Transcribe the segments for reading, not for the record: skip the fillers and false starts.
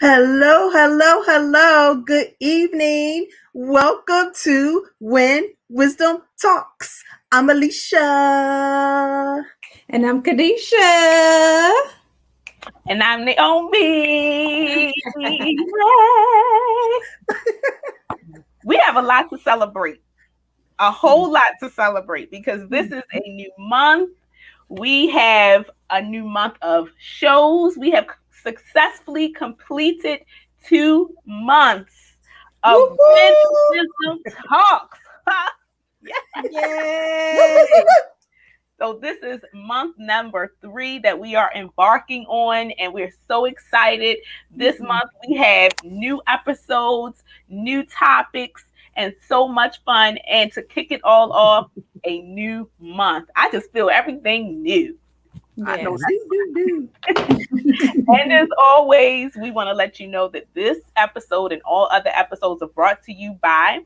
Hello, hello, hello. Good evening. Welcome to When Wisdom Talks. I'm Alisha. And I'm Kadesha. And I'm Naomi. We have a lot to celebrate. A whole lot to celebrate because this is a new month. We have a new month of shows. We have successfully completed 2 months of Wisdom Talks. Yay! So this is month number 3 that we are embarking on, and we're so excited. This month we have new episodes, new topics, and so much fun. And to kick it all off, a new month. I just feel everything new. Yes. I know And as always, we want to let you know that this episode and all other episodes are brought to you by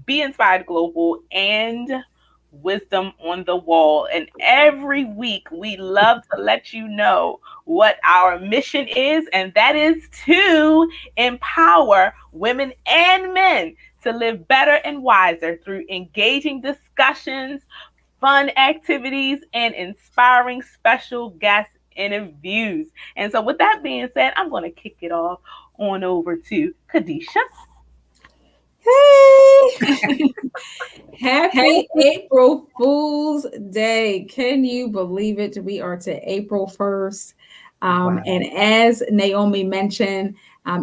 Be Inspired Global and Wisdom on the Wall. And every week we love to let you know what our mission is, and that is to empower women and men to live better and wiser through engaging discussions, fun activities, and inspiring special guest interviews. And so with that being said, I'm going to kick it off on over to Kadesha. Hey! Happy April Fool's Day. Can you believe it? We are to April 1st. Wow. And as Naomi mentioned,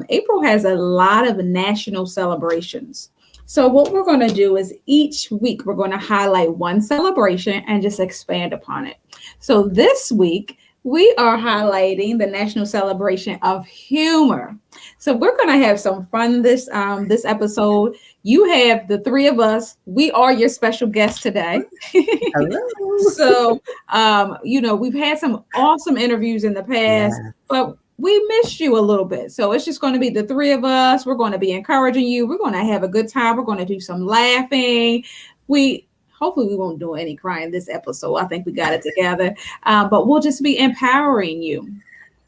April has a lot of national celebrations. So what we're going to do is each week we're going to highlight one celebration and just expand upon it. So this week we are highlighting the national celebration of humor. So we're going to have some fun this episode. You have the 3 of us. We are your special guests today. Hello. So, we've had some awesome interviews in the past, but we missed you a little bit. So it's just going to be the 3 of us. We're going to be encouraging you. We're going to have a good time. We're going to do some laughing. Hopefully we won't do any crying this episode. I think we got it together. But we'll just be empowering you.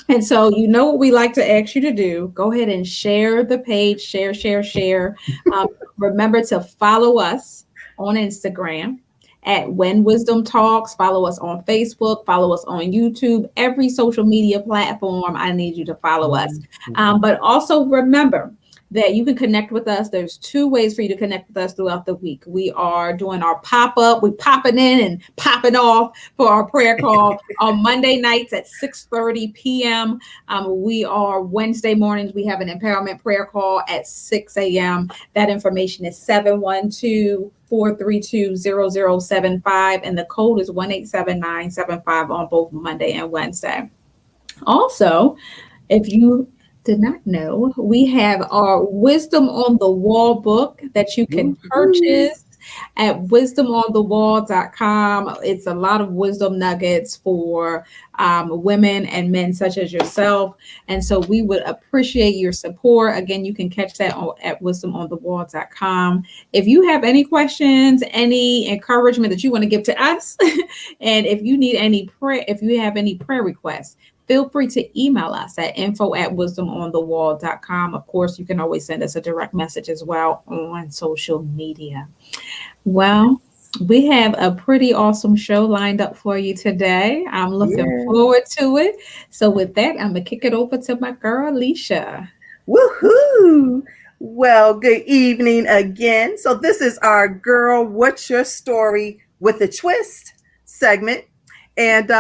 And so you know what we like to ask you to do. Go ahead and share the page. Share. Remember to follow us on Instagram at When Wisdom Talks. Follow us on Facebook. Follow us on YouTube. Every social media platform, I need you to follow us. But also remember that you can connect with us. There's 2 ways for you to connect with us throughout the week. We are doing our pop-up. We're popping in and popping off for our prayer call on Monday nights at 6:30 p.m. We are Wednesday mornings. We have an empowerment prayer call at 6 a.m. That information is 712-432-0075. And the code is 187975 on both Monday and Wednesday. Also, if you did not know, we have our Wisdom on the Wall book that you can purchase at wisdomonthewall.com. It's a lot of wisdom nuggets for women and men such as yourself. And so we would appreciate your support. Again, you can catch that at wisdomonthewall.com. If you have any questions, any encouragement that you want to give to us, and if you need any prayer, if you have any prayer requests, feel free to email us at info@wisdomonthewall.com. Of course, you can always send us a direct message as well on social media. Well, We have a pretty awesome show lined up for you today. I'm looking Yeah. forward to it. So, with that, I'm going to kick it over to my girl, Alisha. Woohoo! Well, good evening again. So, this is our Girl, What's Your Story with a Twist segment. And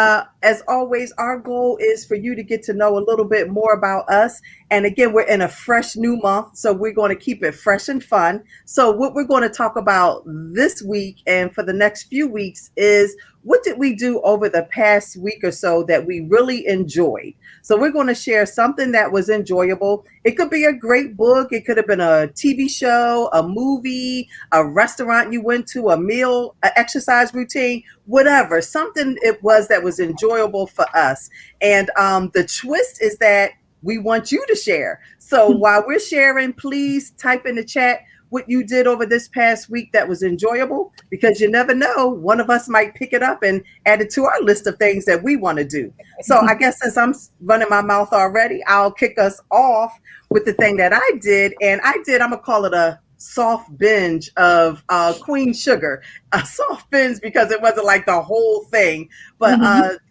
as always, our goal is for you to get to know a little bit more about us. And again, we're in a fresh new month, so we're going to keep it fresh and fun. So, what we're going to talk about this week and for the next few weeks is what did we do over the past week or so that we really enjoyed? So we're going to share something that was enjoyable. It could be a great book. It could have been a TV show, a movie, a restaurant you went to, a meal, an exercise routine, whatever. Something it was that was enjoyable for us. And the twist is that we want you to share. So while we're sharing, please type in the chat what you did over this past week that was enjoyable, because you never know, one of us might pick it up and add it to our list of things that we want to do. So I guess since I'm running my mouth already, I'll kick us off with the thing that I did. And I'm going to call it a soft binge of Queen Sugar. A soft binge because it wasn't like the whole thing. But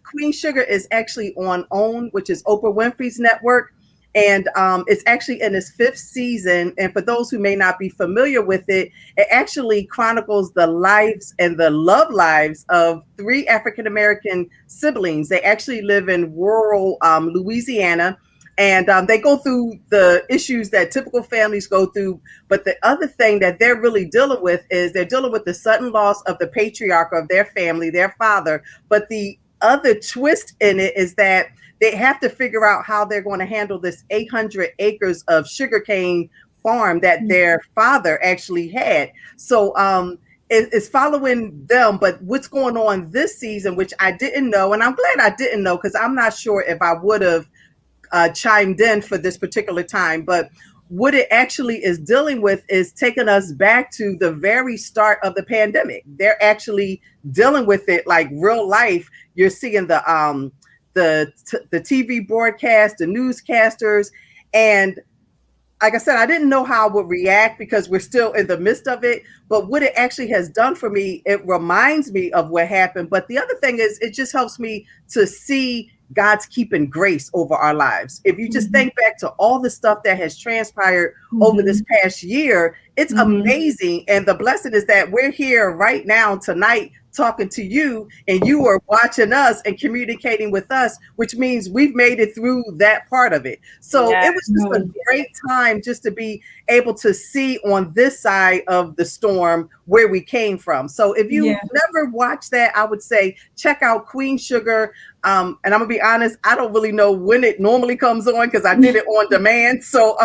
Queen Sugar is actually on OWN, which is Oprah Winfrey's network. And it's actually in its fifth season. And for those who may not be familiar with it, it actually chronicles the lives and the love lives of three African American siblings. They actually live in rural Louisiana. And they go through the issues that typical families go through. But the other thing that they're really dealing with is they're dealing with the sudden loss of the patriarch of their family, their father. But the other twist in it is that they have to figure out how they're going to handle this 800 acres of sugarcane farm that their father actually had. So it's following them. But what's going on this season, which I didn't know, and I'm glad I didn't know because I'm not sure if I would have chimed in for this particular time, but what it actually is dealing with is taking us back to the very start of the pandemic. They're actually dealing with it like real life. You're seeing the TV broadcast, the newscasters, and like I said, I didn't know how I would react because we're still in the midst of it. But what it actually has done for me, it reminds me of what happened. But the other thing is, it just helps me to see God's keeping grace over our lives. If you just think back to all the stuff that has transpired over this past year, it's amazing. And the blessing is that we're here right now tonight talking to you, and you are watching us and communicating with us, which means we've made it through that part of it. So it was just a great time just to be able to see on this side of the storm where we came from. So if you never watched that, I would say check out Queen Sugar. And I'm gonna be honest, I don't really know when it normally comes on because I did it on demand. So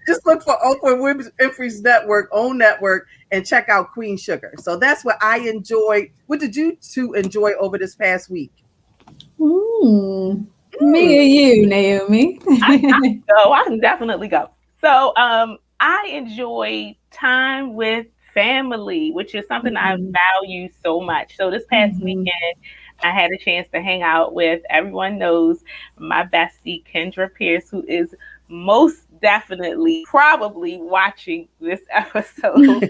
just look for Oprah Winfrey's network, own network, and check out Queen Sugar. So that's what I enjoyed. What did you two enjoy over this past week? Me and you, Naomi. I can definitely go. So I enjoy time with family, which is something I value so much. So this past weekend, I had a chance to hang out with, everyone knows, my bestie, Kendra Pierce, who is most definitely probably watching this episode.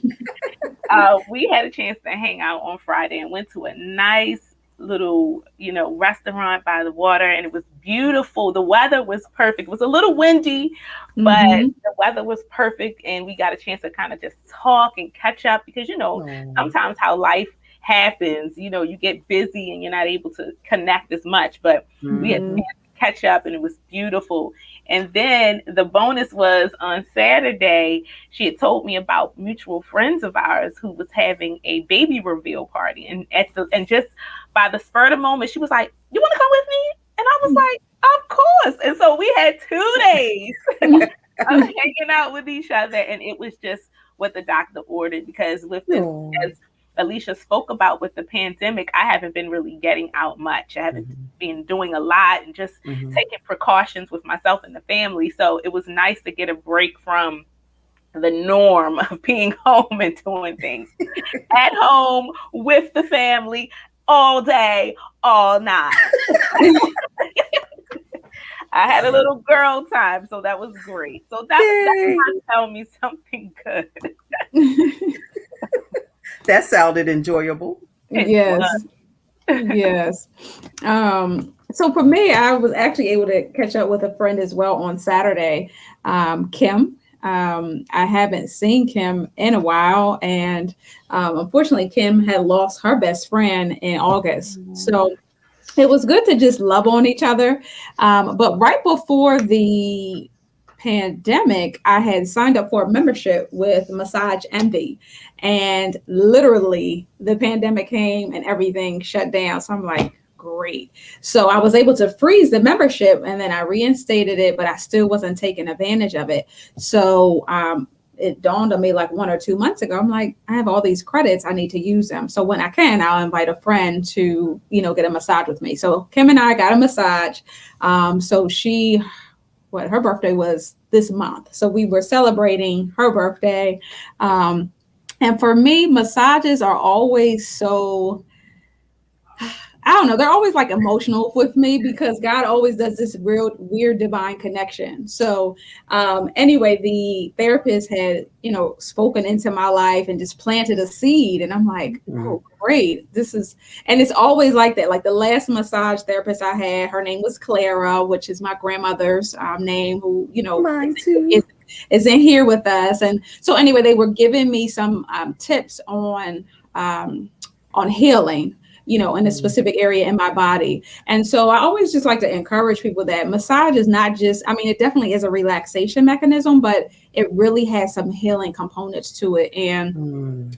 We had a chance to hang out on Friday and went to a nice little, restaurant by the water, and it was beautiful. The weather was perfect. It was a little windy, but the weather was perfect, and we got a chance to kind of just talk and catch up because, sometimes how life happens, you get busy and you're not able to connect as much, but we had to catch up, and it was beautiful. And then the bonus was on Saturday, she had told me about mutual friends of ours who was having a baby reveal party. And just by the spur of the moment, she was like, "You want to come with me?" And I was like, "Of course." And so we had 2 days of hanging out with each other. And it was just what the doctor ordered, because with this, as Alisha spoke about with the pandemic, I haven't been really getting out much. I haven't been doing a lot and just taking precautions with myself and the family. So it was nice to get a break from the norm of being home and doing things at home with the family all day, all night. I had a little girl time, so that was great. So that's tell me something good. That sounded enjoyable. It was. Yes. Yes. So for me, I was actually able to catch up with a friend as well on Saturday, Kim. I haven't seen Kim in a while, and unfortunately, Kim had lost her best friend in August. So it was good to just love on each other. But right before the pandemic, I had signed up for a membership with Massage Envy. And literally, the pandemic came and everything shut down. So I'm like, great. So I was able to freeze the membership and then I reinstated it, but I still wasn't taking advantage of it. So it dawned on me like 1 or 2 months ago. I'm like, I have all these credits. I need to use them. So when I can, I'll invite a friend to, get a massage with me. So Kim and I got a massage. So her birthday was this month. So we were celebrating her birthday. And for me, massages are always so, I don't know. They're always like emotional with me because God always does this real weird divine connection. So anyway, the therapist had, spoken into my life and just planted a seed. And I'm like, oh, great. And it's always like that. Like the last massage therapist I had, her name was Clara, which is my grandmother's name, who, Mine too. is in here with us. And so anyway, they were giving me some tips on healing, in a specific area in my body. And so I always just like to encourage people that massage is not just, it definitely is a relaxation mechanism, but it really has some healing components to it. And,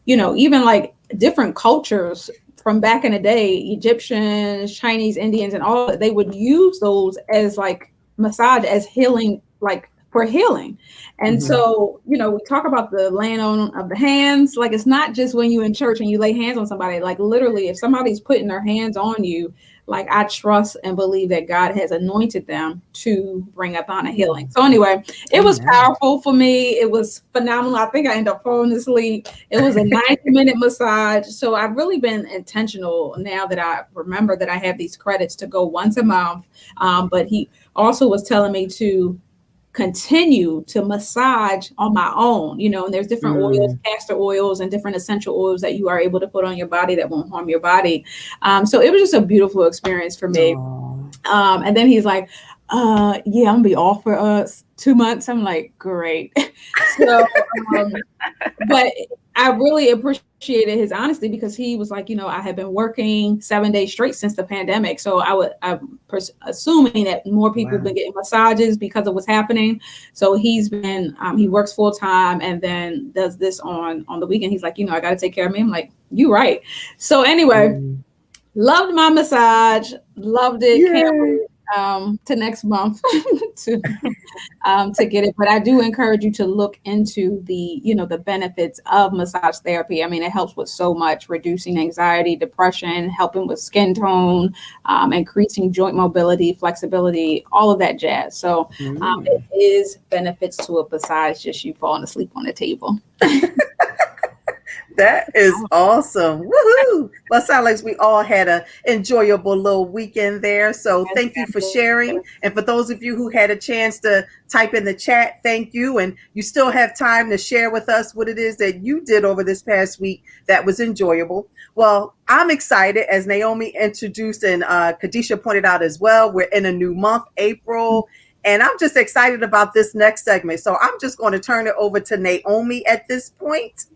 even like different cultures from back in the day, Egyptians, Chinese, Indians, and all, they would use those as like massage as healing, like for healing. And so, we talk about the laying on of the hands. Like, it's not just when you're in church and you lay hands on somebody. Like, literally, if somebody's putting their hands on you, like, I trust and believe that God has anointed them to bring upon a healing. So anyway, it was powerful for me. It was phenomenal. I think I ended up falling asleep. It was a 90-minute massage. So I've really been intentional now that I remember that I have these credits to go once a month. But he also was telling me to continue to massage on my own, and there's different oils, castor oils, and different essential oils that you are able to put on your body that won't harm your body. So it was just a beautiful experience for me. And then he's like, yeah, I'm gonna be off for 2 months. I'm like, great. So, but I really appreciated his honesty because he was like, I had been working 7 days straight since the pandemic. So I'm assuming that more people have been getting massages because of what's happening. So he's been, he works full time and then does this on the weekend. He's like, I got to take care of me. I'm like, you right. So anyway, loved my massage, loved it. Can't wait to next month to get it. But I do encourage you to look into the benefits of massage therapy. It helps with so much, reducing anxiety, depression, helping with skin tone, increasing joint mobility, flexibility, all of that jazz. So it is benefits to it besides just you falling asleep on the table. That is awesome. Woohoo! Well, it sounds like we all had an enjoyable little weekend there. So thank you for sharing. And for those of you who had a chance to type in the chat, thank you. And you still have time to share with us what it is that you did over this past week that was enjoyable. Well, I'm excited, as Naomi introduced and Kadesha pointed out as well. We're in a new month, April. And I'm just excited about this next segment. So I'm just going to turn it over to Naomi at this point.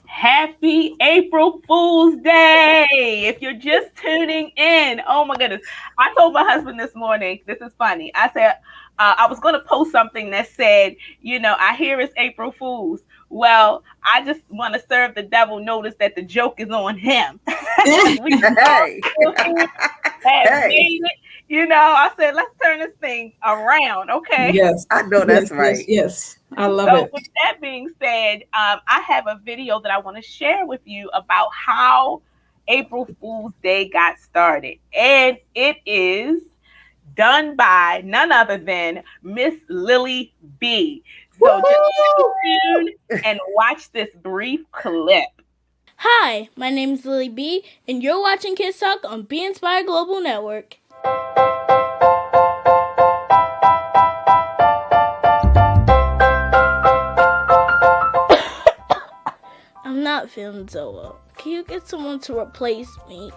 Happy April Fool's Day. If you're just tuning in, oh my goodness. I told my husband this morning, this is funny. I said, I was going to post something that said, I hear it's April Fool's. Well, I just want to serve the devil notice that the joke is on him. Hey. I said, let's turn this thing around. Okay. Yes. I know that's right. Yes. I love it. With that being said, I have a video that I want to share with you about how April Fool's Day got started. And it is done by none other than Miss Lily B. So just stay tuned and watch this brief clip. Hi, my name is Lily B, and you're watching Kids Talk on Be Inspired Global Network. not feeling so well. Can you get someone to replace me?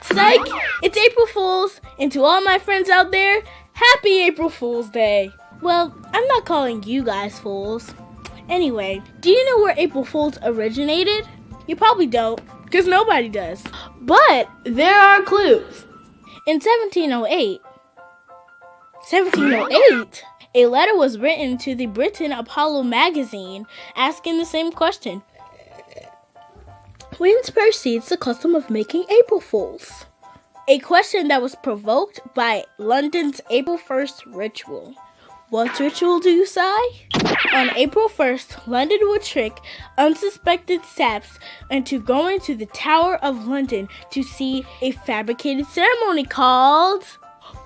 Psych! It's April Fool's, and to all my friends out there, happy April Fool's Day! Well, I'm not calling you guys fools. Anyway, do you know where April Fool's originated? You probably don't, because nobody does. But there are clues. In 1708, a letter was written to the Britain Apollo magazine asking the same question. Whence proceeds the custom of making April Fools? A question that was provoked by London's April 1st ritual. What ritual do you say? On April 1st, London would trick unsuspected saps into going to the Tower of London to see a fabricated ceremony called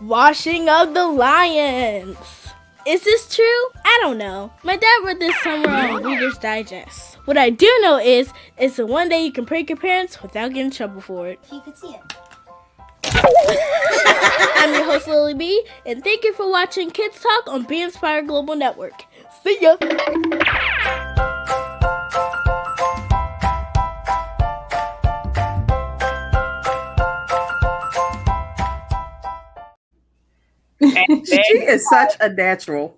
Washing of the Lions. Is this true? I don't know. My dad read this somewhere on Reader's Digest. What I do know is it's the one day you can prank your parents without getting in trouble for it. You could see it. I'm your host, Lily B, and thank you for watching Kids Talk on Be Inspired Global Network. See ya! She is such a natural.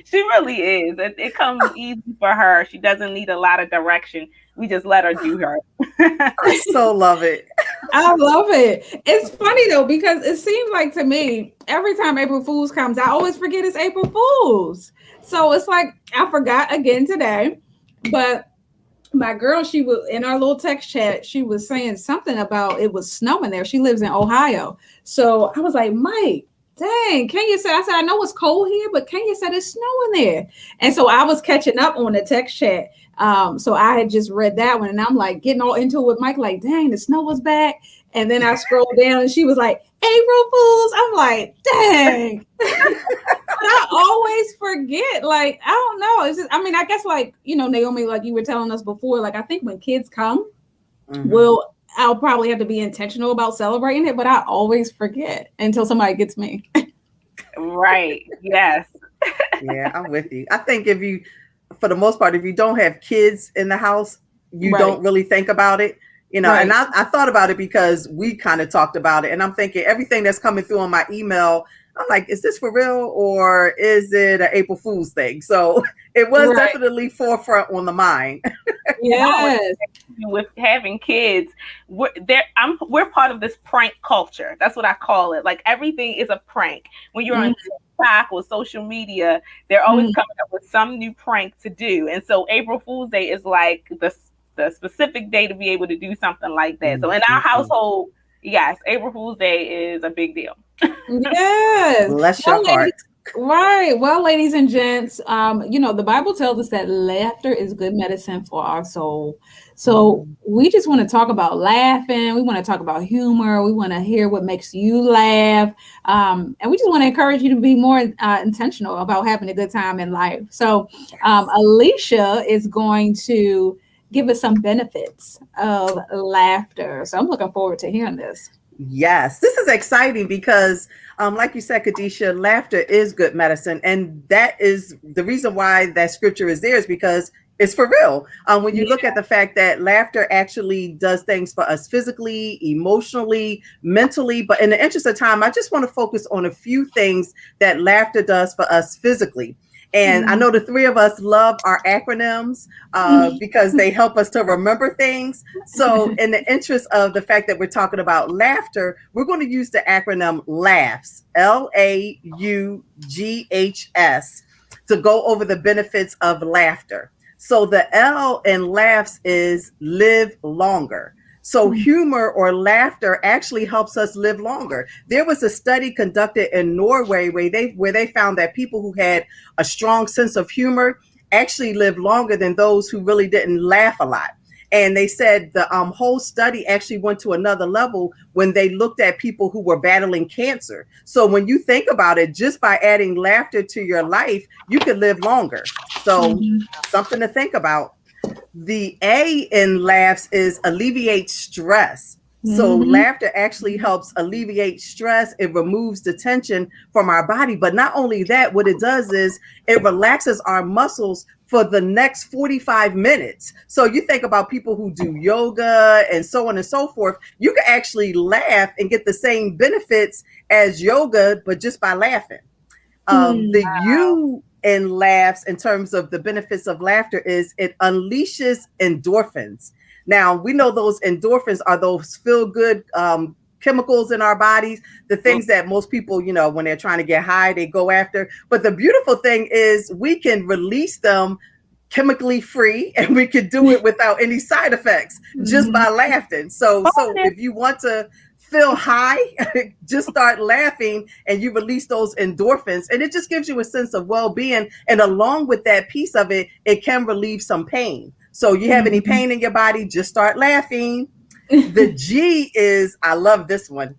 She really is. It comes easy for her. She doesn't need a lot of direction. We just let her do her. I so love it. I love it. It's funny though, because it seems like to me, every time April Fool's comes, I always forget it's April Fool's. So it's like I forgot again today. But my girl, she was in our little text chat, she was saying something about it was snowing there. She lives in Ohio. So I was like, Mike, dang, can you say, I said, I know it's cold here, but can you say it's snowing there? And so I was catching up on the text chat. So I had just read that one and I'm like getting all into it with Mike, like, dang, the snow was back. And then I scrolled down and she was like, April Fools. I'm like, dang. But I always forget. Like, I don't know. It's just, I mean, I guess like, you know, Naomi, like you were telling us before, like I think when kids come, I'll probably have to be intentional about celebrating it, but I always forget until somebody gets me. Right. Yes. Yeah, I'm with you. I think if you, for the most part, if you don't have kids in the house, you don't really think about it, you know. And I thought about it because we kind of talked about it, and I'm thinking everything that's coming through on my email, I'm like, is this for real or is it an April Fool's thing? So it was definitely forefront on the mind. Yes. With having kids, we're part of this prank culture. That's what I call it. Like everything is a prank. When you're on TikTok or social media, they're always coming up with some new prank to do. And so April Fool's Day is like the specific day to be able to do something like that. So in our household, yes, April Fool's Day is a big deal. Yes. Bless your heart. Right. Well, ladies and gents, you know, the Bible tells us that laughter is good medicine for our soul. So we just want to talk about laughing. We want to talk about humor. We want to hear what makes you laugh. And we just want to encourage you to be more intentional about having a good time in life. So Alisha is going to give us some benefits of laughter. So I'm looking forward to hearing this. Yes, this is exciting because, like you said, Kadesha, laughter is good medicine. And that is the reason why that scripture is there, is because it's for real. When you look at the fact that laughter actually does things for us physically, emotionally, mentally. But in the interest of time, I just want to focus on a few things that laughter does for us physically. And I know the three of us love our acronyms because they help us to remember things. So in the interest of the fact that we're talking about laughter, we're going to use the acronym LAUGHS, LAUGHS, to go over the benefits of laughter. So the L in laughs is live longer. So humor or laughter actually helps us live longer. There was a study conducted in Norway where they found that people who had a strong sense of humor actually lived longer than those who really didn't laugh a lot. And they said the whole study actually went to another level when they looked at people who were battling cancer. So when you think about it, just by adding laughter to your life, you could live longer. So something to think about. The A in laughs is alleviate stress. So laughter actually helps alleviate stress. It removes the tension from our body. But not only that, what it does is it relaxes our muscles for the next 45 minutes. So you think about people who do yoga and so on and so forth, you can actually laugh and get the same benefits as yoga, but just by laughing. The U in laughs, in terms of the benefits of laughter, is it unleashes endorphins. Now, we know those endorphins are those feel good chemicals in our bodies, the things that most people, when they're trying to get high, they go after. But the beautiful thing is we can release them chemically free, and we could do it without any side effects just by laughing. So if you want to feel high, just start laughing and you release those endorphins, and it just gives you a sense of well-being. And along with that piece of it, it can relieve some pain. So you have any pain in your body, just start laughing. The G is, I love this one.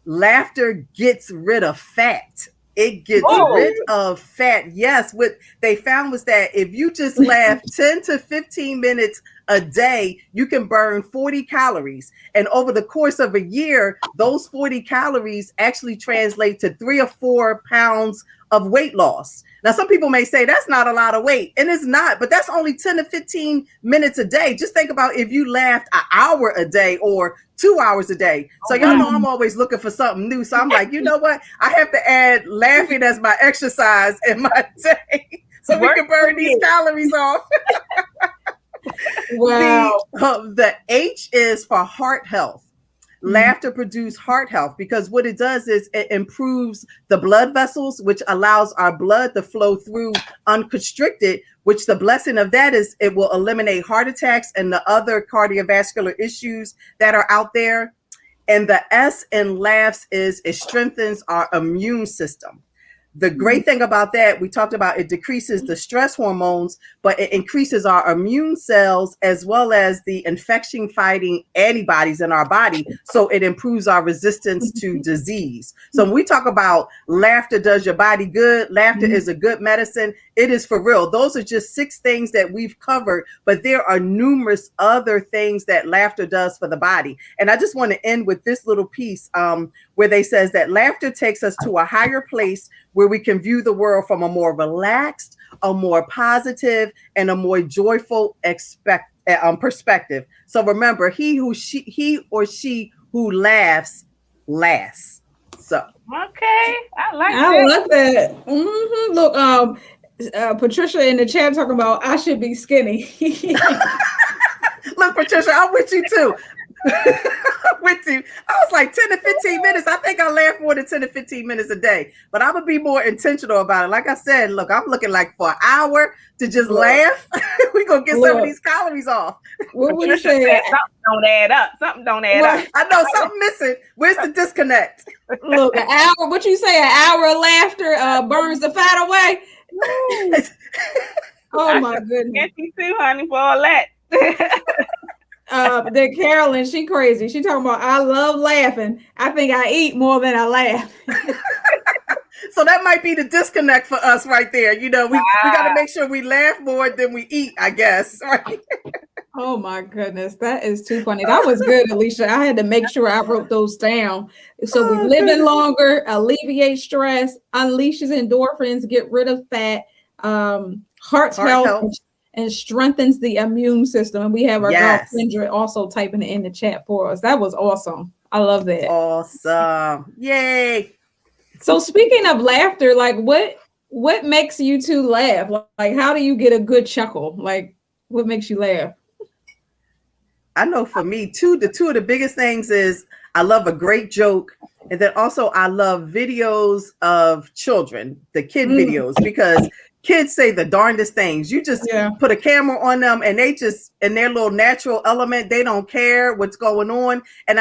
Laughter gets rid of fat. It gets rid of fat. Yes, what they found was that if you just laugh 10 to 15 minutes a day, you can burn 40 calories. And over the course of a year, those 40 calories actually translate to 3 or 4 pounds of weight loss. Now, some people may say that's not a lot of weight, and it's not, but that's only 10 to 15 minutes a day. Just think about if you laughed an hour a day or 2 hours a day. So y'all know I'm always looking for something new. So I'm like, you know what? I have to add laughing as my exercise in my day so we can burn these calories off. Wow. The H is for heart health. Laughter produces heart health because what it does is it improves the blood vessels, which allows our blood to flow through unconstricted, which the blessing of that is it will eliminate heart attacks and the other cardiovascular issues that are out there. And the S in laughs is it strengthens our immune system. The great thing about that, we talked about, it decreases the stress hormones, but it increases our immune cells as well as the infection fighting antibodies in our body. So it improves our resistance to disease. So when we talk about laughter does your body good, laughter is a good medicine. It is for real. Those are just 6 things that we've covered, but there are numerous other things that laughter does for the body. And I just want to end with this little piece where they says that laughter takes us to a higher place where we can view the world from a more relaxed, a more positive, and a more joyful perspective. So remember, he or she who laughs lasts. So okay, I love that. Look, Patricia in the chat talking about I should be skinny. Look, Patricia, I'm with you too. With you. I was like 10 to 15 minutes. I think I laugh more than 10 to 15 minutes a day, but I'm gonna be more intentional about it. Like I said, look, I'm looking like for an hour to just laugh. We're gonna get some of these calories off. What would you say? Something don't add up. Something don't add up. I know something missing. Where's the disconnect? Look, an hour. What you say? An hour of laughter burns the fat away. Oh my goodness! Can't you too, honey, for all that? Then Carolyn, she crazy. She talking about I love laughing. I think I eat more than I laugh. So that might be the disconnect for us right there. We got to make sure we laugh more than we eat, I guess. Right? Oh my goodness, that is too funny. That was good, Alisha. I had to make sure I wrote those down. So we living longer, alleviate stress, unleashes endorphins, get rid of fat, heart health. And strengthens the immune system. And we have our girl Kendra also typing it in the chat for us. That was awesome. I love that. Awesome. Yay. So speaking of laughter, like what makes you two laugh? Like how do you get a good chuckle? Like what makes you laugh? I know for me, the two of the biggest things is I love a great joke. And then also I love videos of children, the kid videos, because kids say the darndest things. You just put a camera on them and they just, in their little natural element, they don't care what's going on. And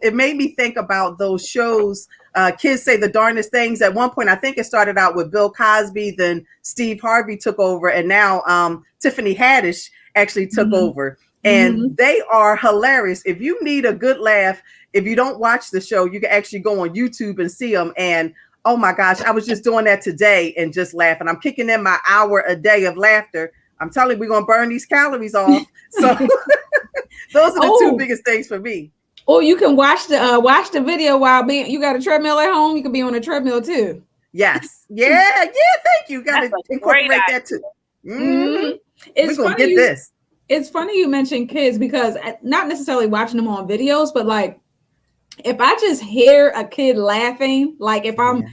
it made me think about those shows, Kids Say the Darndest Things. At one point, I think it started out with Bill Cosby, then Steve Harvey took over, and now Tiffany Haddish actually took over. And they are hilarious. If you need a good laugh, if you don't watch the show, you can actually go on YouTube and see them. And oh my gosh, I was just doing that today and just laughing. I'm kicking in my hour a day of laughter. I'm telling you, we're going to burn these calories off. So those are the two biggest things for me. Or you can watch the video while being. You got a treadmill at home. You can be on a treadmill too. Yes. Yeah. Thank you. Got That's to a great incorporate that too. Mm-hmm. We're It's gonna funny get you. this. It's funny you mentioned kids because not necessarily watching them on videos, but like if I just hear a kid laughing, like if I'm,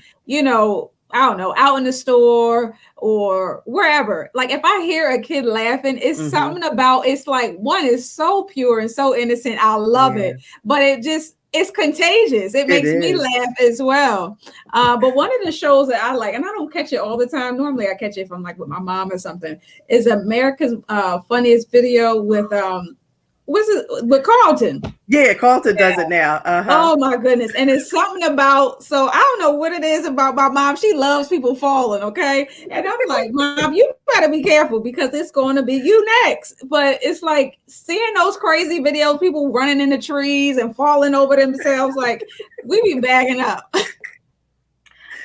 I don't know, out in the store or wherever, like if I hear a kid laughing, it's something about it's like one is so pure and so innocent. I love it, but it's contagious. It makes me laugh as well. But one of the shows that I like, and I don't catch it all the time. Normally I catch it if I'm like with my mom or something, is America's Funniest Video with what's it with Carlton. Yeah, Carlton does it now. Oh my goodness. And it's something about, so I don't know what it is about my mom. She loves people falling, okay? And I'm like, Mom, you better be careful because it's going to be you next. But it's like seeing those crazy videos, people running in the trees and falling over themselves, like we be bagging up.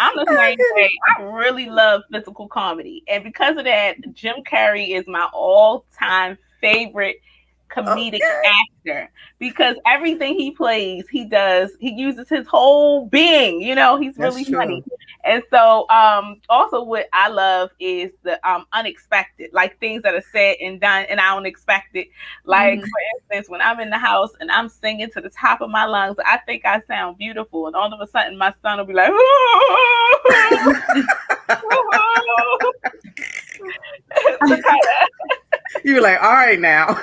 I'm the same way. I really love physical comedy. And because of that, Jim Carrey is my all-time favorite comedic actor, because everything he plays, he uses his whole being, he's really funny. And so also what I love is the unexpected, like things that are said and done and I don't expect it. Like for instance, when I'm in the house and I'm singing to the top of my lungs, I think I sound beautiful, and all of a sudden my son will be like, you were like, all right now.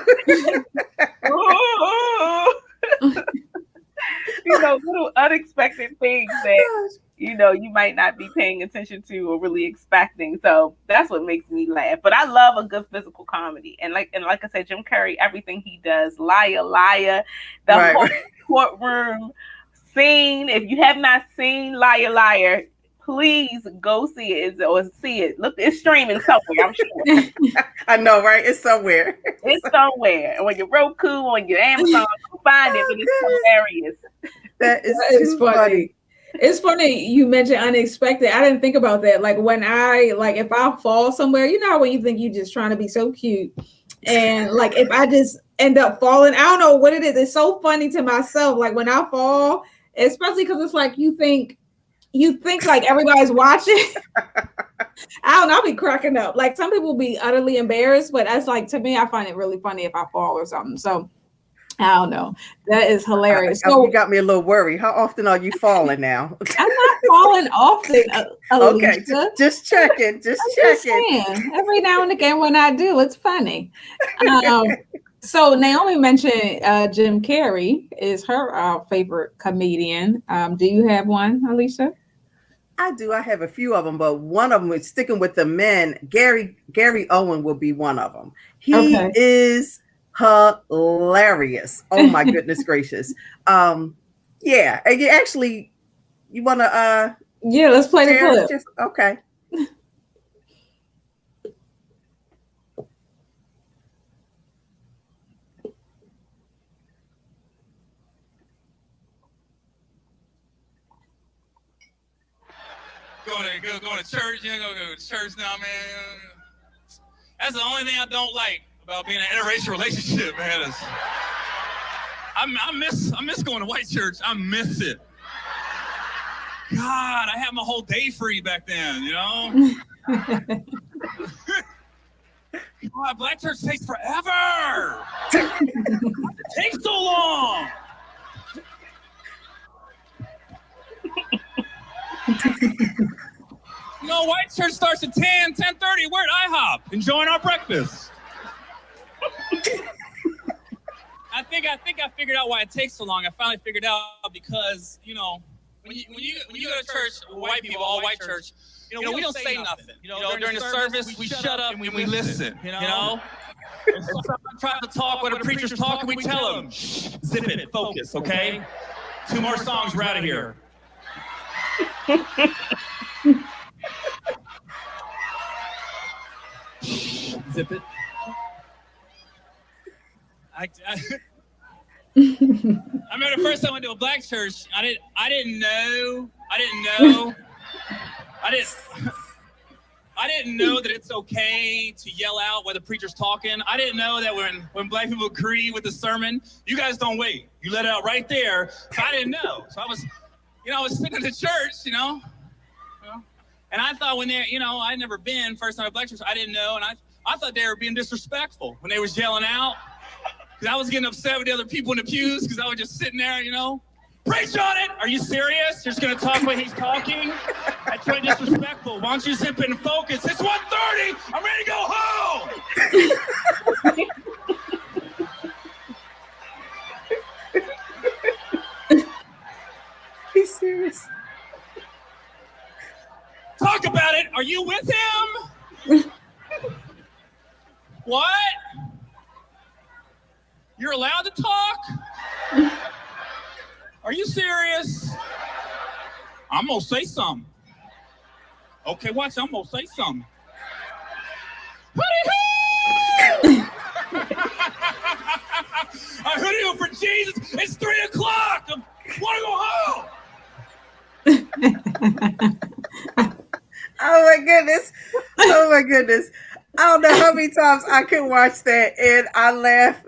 Little unexpected things that you might not be paying attention to or really expecting. So that's what makes me laugh. But I love a good physical comedy, and like I said, Jim Carrey, everything he does, Liar Liar, the whole courtroom scene. If you have not seen Liar Liar, please go see it or see it. Look, it's streaming somewhere, I'm sure. I know, right? It's somewhere. It's somewhere. On your Roku, on your Amazon, you'll find it, but it's hilarious. That is funny. It's funny you mentioned unexpected. I didn't think about that. Like when if I fall somewhere, you know how when you think you're just trying to be so cute. And like if I just end up falling, I don't know what it is. It's so funny to myself. Like when I fall, especially because it's like you think like everybody's watching. I don't know, I'll be cracking up. Like some people be utterly embarrassed, but that's like, to me, I find it really funny if I fall or something. So I don't know. That is hilarious. So you got me a little worried. How often are you falling now? I'm not falling often, Alisha. Okay, just checking. Just checking. Every now and again when I do, it's funny. So Naomi mentioned Jim Carrey is her favorite comedian. Do you have one, Alisha? I do. I have a few of them, but one of them is sticking with the men. Gary Owen will be one of them. He is hilarious. Oh my goodness gracious. Yeah. And you want to let's play the clip. Okay. Going to church, go to church now, man. That's the only thing I don't like about being in an interracial relationship, man. I miss going to white church. I miss it. God, I had my whole day free back then, God, black church takes forever. It takes so long. White church starts at 10:30. We're at IHOP enjoying our breakfast. I think I figured out why it takes so long. I finally figured out because, when you go to church, white people, all white church, we don't say nothing. During the service, we shut up and we listen, If someone tries to talk when the preacher's talking, we tell them, shh, zip it, focus, okay? 2 more songs, we're out of here. Zip it. I remember the first time I went to a black church. I didn't know. I didn't know that it's okay to yell out while the preacher's talking. I didn't know that when black people agree with the sermon, you guys don't wait. You let it out right there. So I didn't know. So I was sitting in the church, and I thought when I'd never been first time at black church, I didn't know, and I thought they were being disrespectful when they was yelling out, because I was getting upset with the other people in the pews because I was just sitting there, Preach on it! Are you serious? You're just gonna talk when he's talking? That's really disrespectful. Why don't you zip in and focus? It's 1:30. I'm ready to go home. Be serious. Talk about it. Are you with him? What? You're allowed to talk? Are you serious? I'm gonna say something. Okay, watch. I'm gonna say something. I hoodie you for Jesus. It's 3:00. I want to go home. Oh my goodness. Oh my goodness. I don't know how many times I can watch that and I laugh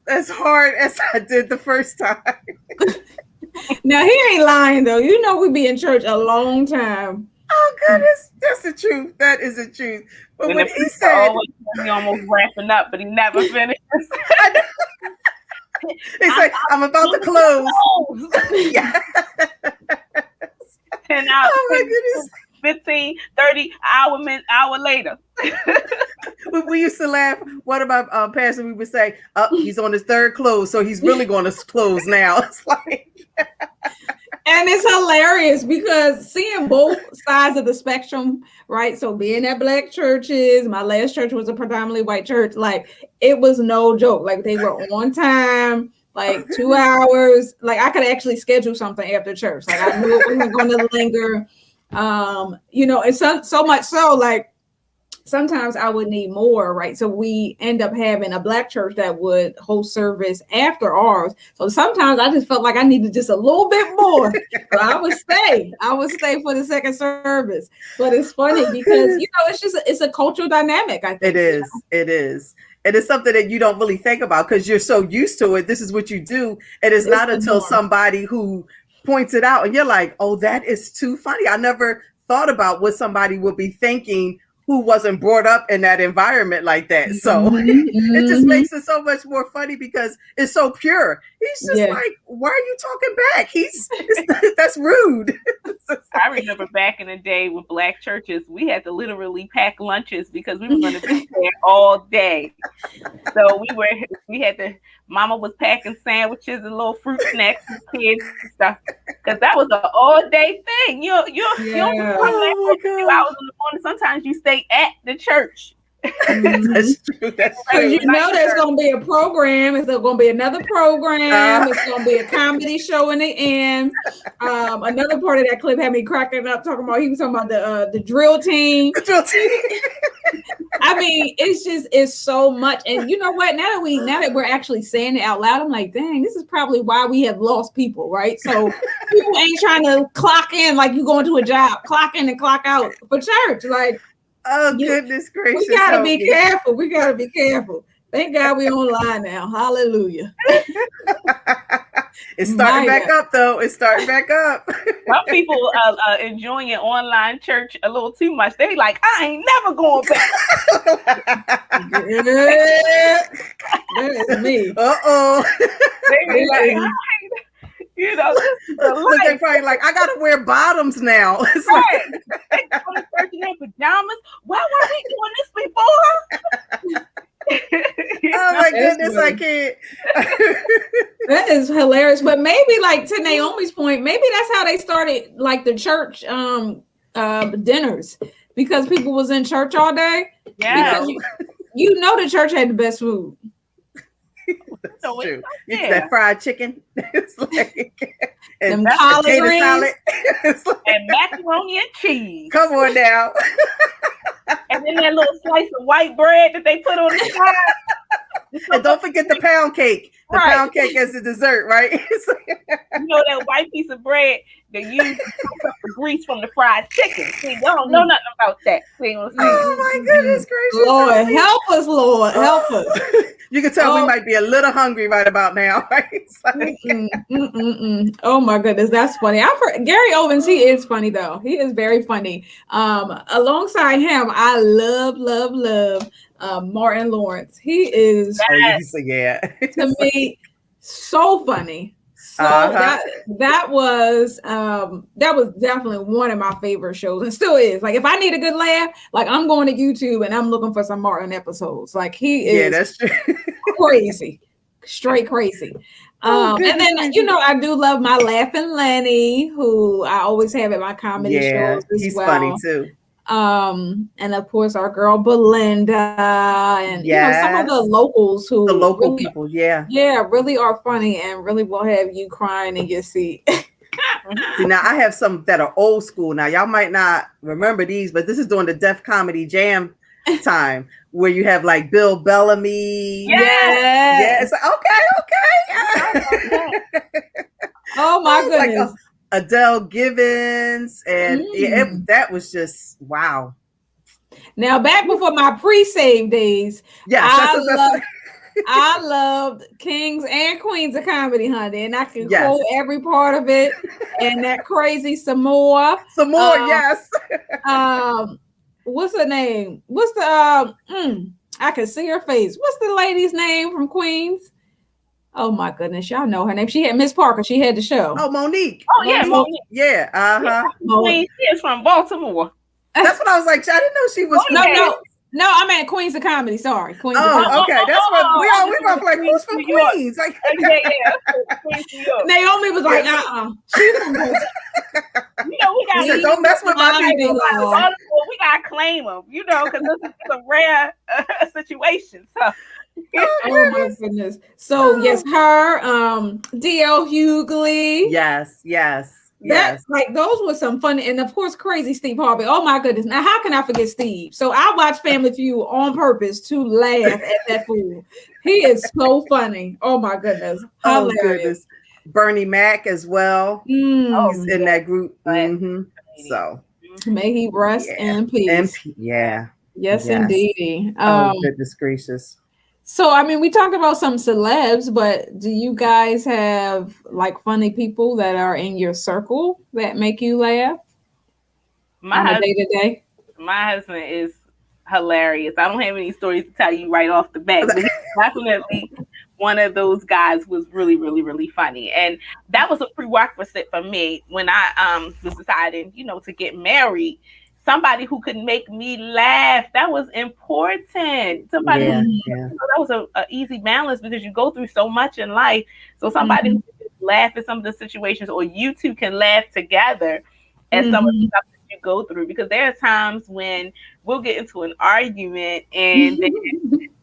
as hard as I did the first time. Now he ain't lying though. We be in church a long time. Oh goodness, that's the truth. That is the truth. But And when the he preacher said, he almost wrapping up, but he never finishes. he said, I'm about to close. Yeah. 10 hours. Oh my goodness. 15, 30 hour later. We used to laugh. One of my pastors, we would say, he's on his third close, so he's really going to close now. It's like, and it's hilarious because seeing both sides of the spectrum, right? So being at black churches, my last church was a predominantly white church. Like it was no joke. Like they were on time, like 2 hours. Like I could actually schedule something after church. Like I knew it wasn't going to linger. And so much so, like sometimes I would need more, right? So we end up having a black church that would host service after ours. So sometimes I just felt like I needed just a little bit more. So I would stay for the second service. But it's funny because it's a cultural dynamic, I think. It is. And it's something that you don't really think about because you're so used to it. This is what you do. And it's not until somebody who points it out and you're like, oh, that is too funny. I never thought about what somebody would be thinking who wasn't brought up in that environment like that. So it just makes it so much more funny because it's so pure. He's just like, why are you talking back? That's rude. I remember back in the day with black churches, we had to literally pack lunches because we were going to be there all day. So mama was packing sandwiches and little fruit snacks for kids and stuff. Because that was an all day thing. You only come back for a few hours in the morning. Sometimes you stay at the church. That's true. That's true. There's going to be a program. It's going to be another program. It's going to be a comedy show in the end. Another part of that clip had me cracking up. He was talking about the drill team. The drill team. I mean, it's so much. And you know what? Now that we're actually saying it out loud, I'm like, dang, this is probably why we have lost people, right? So people ain't trying to clock in like you going to a job, clock in and clock out for church. Like, oh, goodness gracious. We gotta be careful. We gotta be careful. Thank God we online now. Hallelujah. It's starting back up, though. It's starting back up. Some people are enjoying your online church a little too much. They like, I ain't never going back. That is me. Uh-oh. They be like, they're probably like, I gotta wear bottoms now. It's right. They go to church in their pajamas. Why weren't we doing this before? Oh my goodness, I can't. That is hilarious. But maybe, like to Naomi's point, maybe that's how they started like the church dinners, because people was in church all day. Yeah. Because the church had the best food. That's true. You get that fried chicken. It's like and collard greens salad. Like, and macaroni and cheese. Come on now. And then that little slice of white bread that they put on the side. And don't forget the pound cake. the pound cake as a dessert, right? You know that white piece of bread that you soak up the grease from the fried chicken. See, y'all don't know nothing about that. See what I'm saying? Oh my goodness gracious. Lord, help us, Lord, help us. You can tell we might be a little hungry right about now, right? Oh my goodness, that's funny. I've heard Gary Owens, he is funny though. He is very funny. Alongside him, I love Martin Lawrence. He is to me so funny. So that was definitely one of my favorite shows, and still is. Like if I need a good laugh, like I'm going to YouTube and I'm looking for some Martin episodes. Like he is that's true. crazy, straight crazy. And then I do love my Laughing Lenny, who I always have at my comedy shows as he's well. funny too. And of course our girl Belinda, and some of the locals who local people, really are funny and really will have you crying in your seat. See, now I have some that are old school. Now y'all might not remember these, but this is during the Def Comedy Jam time where you have like Bill Bellamy. Yes. Okay. Oh my goodness. Like Adele Givens, and that was just wow. Now back before my pre-save days, I loved Kings and Queens of Comedy, honey, and I can quote every part of it. And that crazy Samoa. Yes. What's her name? What's the I can see her face. What's the lady's name from Queens? Oh my goodness, y'all know her name. She had Miss Parker. She had the show. Oh, Monique. Oh yeah, Monique. Yeah, Monique is from Baltimore. That's what I was like. I didn't know she was. No, I meant Queens of Comedy. Sorry, Queens. Of Comedy. Okay. That's what we were like. Who's from Queens? Like, Queens, New York. Naomi was like, she's from Baltimore. We got don't mess with my people. We gotta claim them, because this is a rare situation. So. Oh my goodness. So yes, her, DL Hughley. Yes. Like those were some fun, and of course, crazy Steve Harvey. Oh my goodness! Now, how can I forget Steve? So I watch Family Feud on purpose to laugh at that fool. He is so funny. Oh my goodness! Oh goodness! Bernie Mac as well. He's in that group. So may he rest in peace. Yes, indeed. Goodness gracious. So, I mean, we talked about some celebs, but do you guys have like funny people that are in your circle that make you laugh on a day-to-day? My husband is hilarious. I don't have any stories to tell you right off the bat, but he's definitely one of those guys who was really, really, really funny. And that was a prerequisite for me when I was deciding, to get married. Somebody who could make me laugh. That was important. Somebody that was a easy balance because you go through so much in life. So somebody who can just laugh at some of the situations, or you two can laugh together at some of the stuff that you go through. Because there are times when we'll get into an argument and then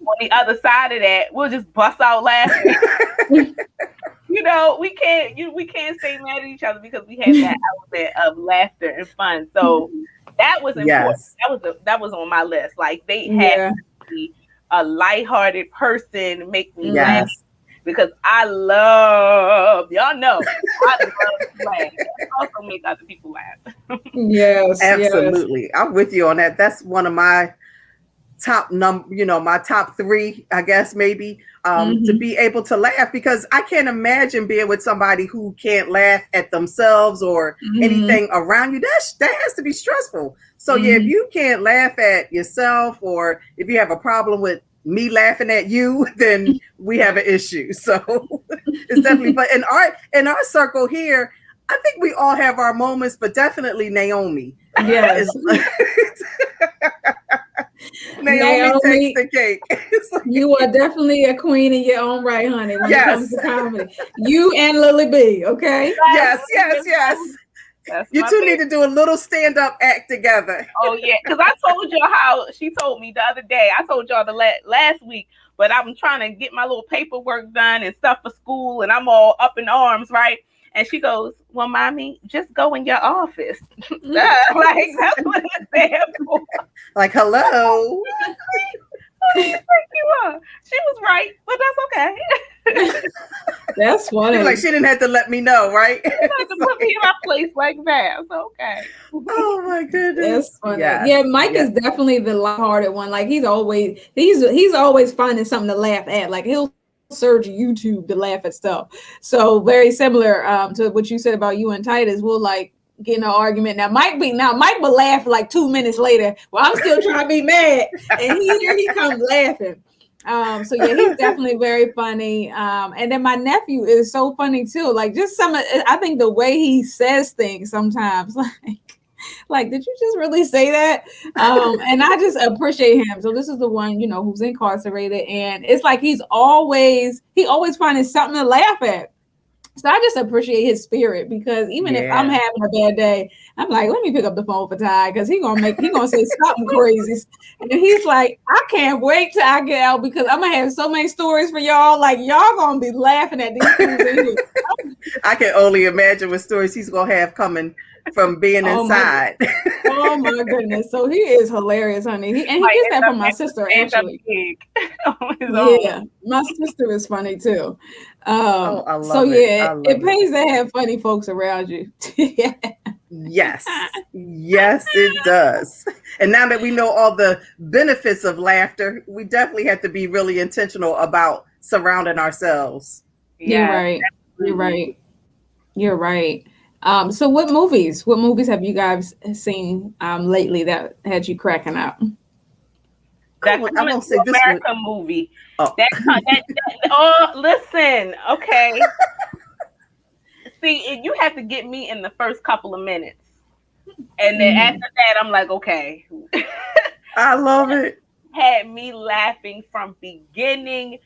on the other side of that, we'll just bust out laughing. We can't stay mad at each other because we have that element of laughter and fun. So that was important. That was on my list. Like they had to be a lighthearted person, make me laugh, because I love to laugh. I also make other people laugh. Yes, absolutely. I'm with you on that. That's one of my top my top three, I guess, maybe, to be able to laugh, because I can't imagine being with somebody who can't laugh at themselves or anything around you. That has to be stressful. So if you can't laugh at yourself, or if you have a problem with me laughing at you, then we have an issue. So it's definitely, but in our circle here, I think we all have our moments, but definitely Naomi. Yes. Naomi takes the cake. You are definitely a queen in your own right, honey, when it comes to comedy. You and Lily B, okay? Yes. You two need to do a little stand-up act together. Oh, yeah, because I told you how she told me the other day. I told y'all last week, but I'm trying to get my little paperwork done and stuff for school, and I'm all up in arms, right? And she goes, well, mommy, just go in your office. Like, that's what it's there for. Like, hello. Who do you think you are? She was right, but that's okay. That's funny. Like she didn't have to let me know, right? You have to put me in my place like that. It's okay. Oh my goodness. That's funny. Yes. Yeah, Mike Yes. is definitely the lighthearted one. Like he's always finding something to laugh at. Like he'll search YouTube to laugh at stuff. So very similar to what you said about you and Titus. We'll like get in an argument. Now Mike will laugh like 2 minutes later. Well, I'm still trying to be mad, and he comes laughing. So yeah, he's definitely very funny. And then my nephew is so funny too. Like just I think the way he says things sometimes, like, did you just really say that? And I just appreciate him. So this is the one, who's incarcerated, and it's like he always finding something to laugh at. So I just appreciate his spirit, because even if I'm having a bad day, I'm like, let me pick up the phone for Ty, because he gonna say something crazy. And he's like, I can't wait till I get out, because I'm gonna have so many stories for y'all. Like y'all gonna be laughing at these things in here. I can only imagine what stories he's gonna have coming from being inside. Oh my goodness! So he is hilarious, honey. He gets that from my sister, actually. Yeah, my sister is funny too. I love so it. yeah, it pays to have funny folks around you. Yes, it does. And now that we know all the benefits of laughter, we definitely have to be really intentional about surrounding ourselves. You're right. You're right. So what movies have you guys seen lately that had you cracking up? That won't say this America movie. Oh. Listen, okay. See, you have to get me in the first couple of minutes. And then after that, I'm like, okay. I love it. Had me laughing from beginning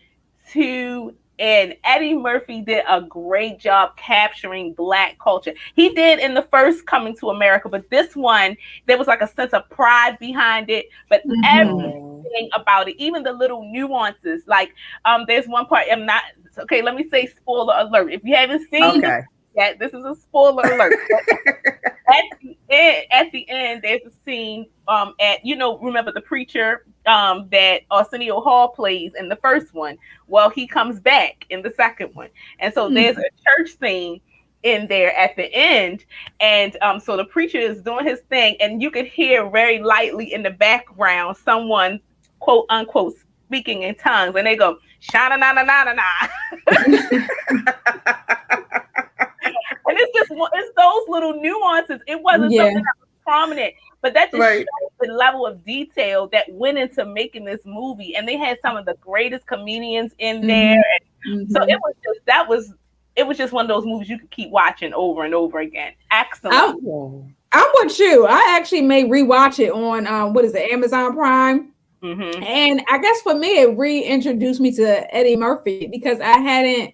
to end. Eddie Murphy did a great job capturing Black culture. He did in the first Coming to America, but this one, there was like a sense of pride behind it. But everything about it, even the little nuances, like there's one part, let me say spoiler alert. If you haven't seen it yet, this is a spoiler alert. At the end, there's a scene remember the preacher that Arsenio Hall plays in the first one. Well, he comes back in the second one, and so there's a church scene in there at the end, and so the preacher is doing his thing, and you could hear very lightly in the background someone quote unquote speaking in tongues, and they go shana na na na na na. And it's those little nuances. It wasn't something that was prominent, but that just shows the level of detail that went into making this movie. And they had some of the greatest comedians in there. And so it was just one of those movies you could keep watching over and over again. Excellent. I'm with you. I actually may rewatch it on Amazon Prime. And I guess for me, it reintroduced me to Eddie Murphy, because I hadn't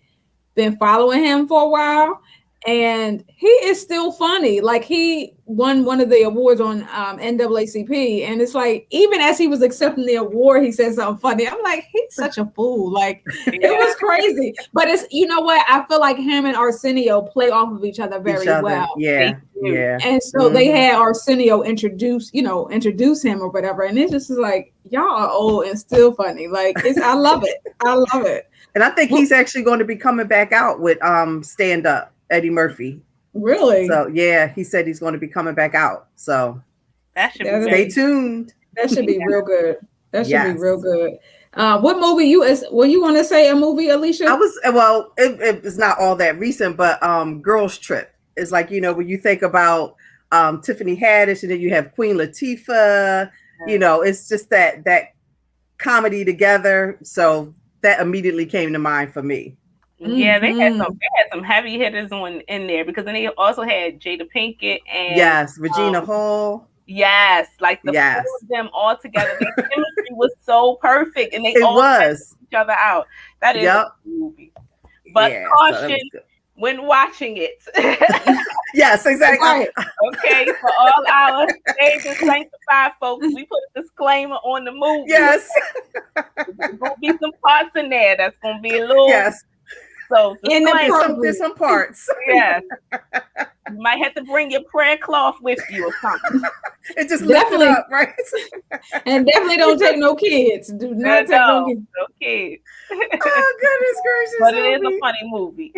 been following him for a while. And he is still funny. Like he won one of the awards on NAACP, and it's like even as he was accepting the award, he said something funny. I'm like, he's such a fool. Like it was crazy. But it's what I feel like him and Arsenio play off of each other very well. Yeah. And so they had Arsenio introduce him or whatever, and it's just like y'all are old and still funny. Like I love it. I love it. And I think he's actually going to be coming back out with stand up. Eddie Murphy. Really? So yeah, he said he's going to be coming back out. So that should stay tuned. That should be real good. That should be real good. What movie you want to say a movie, Alisha? It's not all that recent, but Girls Trip is like, when you think about Tiffany Haddish, and then you have Queen Latifah, it's just that comedy together. So that immediately came to mind for me. Yeah, they had some heavy hitters in there, because then they also had Jada Pinkett and Regina Hall. Yes, like the four of them all together. The chemistry was so perfect, and they all helped each other out. That is a movie. But caution when watching it. Yes, exactly. Right. Okay, for all our saved and sanctified folks, we put a disclaimer on the movie. Yes. There's gonna be some parts in there that's gonna be a little. Yes. So there's some parts. Yes. You might have to bring your prayer cloth with you or something. And just lift it up, right? And definitely don't take no kids. Do not take no kids. Okay. Oh, goodness gracious. But it is a funny movie.